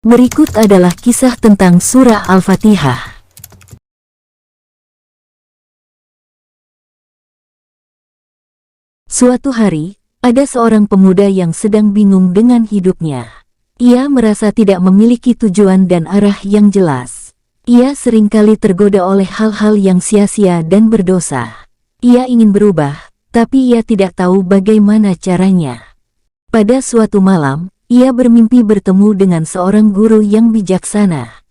Berikut adalah kisah tentang surah Al-Fatihah. Suatu hari, ada seorang pemuda yang sedang bingung dengan hidupnya. Ia merasa tidak memiliki tujuan dan arah yang jelas. Ia seringkali tergoda oleh hal-hal yang sia-sia dan berdosa. Ia ingin berubah, tapi ia tidak tahu bagaimana caranya. Pada suatu malam, ia bermimpi bertemu dengan seorang guru yang bijaksana.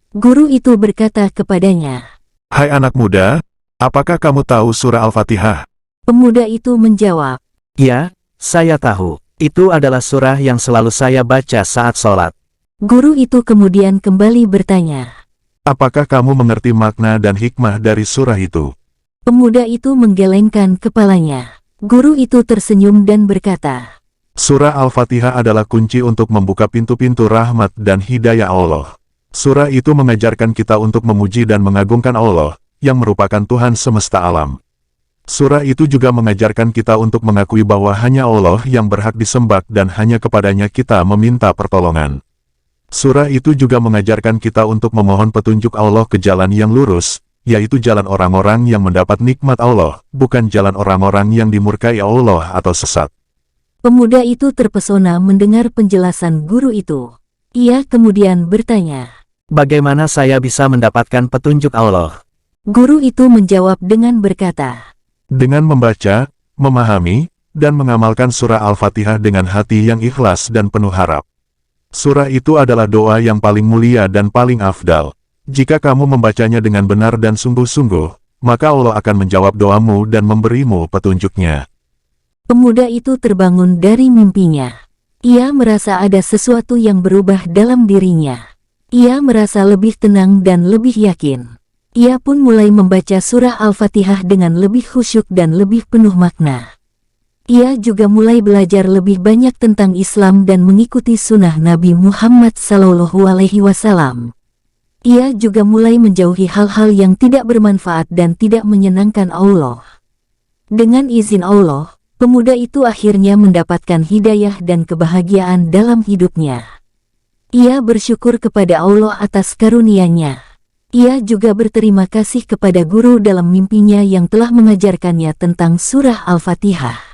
Guru itu berkata kepadanya, "Hai anak muda, apakah kamu tahu surah Al-Fatihah?" Pemuda itu menjawab, Ya, saya tahu. Itu adalah surah yang selalu saya baca saat sholat. Guru itu kemudian kembali bertanya. "Apakah kamu mengerti makna dan hikmah dari surah itu?" Pemuda itu menggelengkan kepalanya. Guru itu tersenyum dan berkata, Surah Al-Fatihah adalah kunci untuk membuka pintu-pintu rahmat dan hidayah Allah. Surah itu mengajarkan kita untuk memuji dan mengagungkan Allah, yang merupakan Tuhan semesta alam. Surah itu juga mengajarkan kita untuk mengakui bahwa hanya Allah yang berhak disembah dan hanya kepadanya kita meminta pertolongan. Surah itu juga mengajarkan kita untuk memohon petunjuk Allah ke jalan yang lurus, yaitu jalan orang-orang yang mendapat nikmat Allah, bukan jalan orang-orang yang dimurkai Allah atau sesat. Pemuda itu terpesona mendengar penjelasan guru itu. Ia kemudian bertanya. Bagaimana saya bisa mendapatkan petunjuk Allah? Guru itu menjawab dengan berkata, Dengan membaca, memahami, dan mengamalkan surah Al-Fatihah dengan hati yang ikhlas dan penuh harap. Surah itu adalah doa yang paling mulia dan paling afdal. Jika kamu membacanya dengan benar dan sungguh-sungguh, maka Allah akan menjawab doamu dan memberimu petunjuknya. Pemuda itu terbangun dari mimpinya. Ia merasa ada sesuatu yang berubah dalam dirinya. Ia merasa lebih tenang dan lebih yakin. Ia pun mulai membaca surah Al-Fatihah dengan lebih khusyuk dan lebih penuh makna. Ia juga mulai belajar lebih banyak tentang Islam dan mengikuti sunnah Nabi Muhammad SAW. Ia juga mulai menjauhi hal-hal yang tidak bermanfaat dan tidak menyenangkan Allah. Dengan izin Allah, pemuda itu akhirnya mendapatkan hidayah dan kebahagiaan dalam hidupnya. Ia bersyukur kepada Allah atas karunia-Nya. Ia juga berterima kasih kepada guru dalam mimpinya yang telah mengajarkannya tentang surah Al-Fatihah.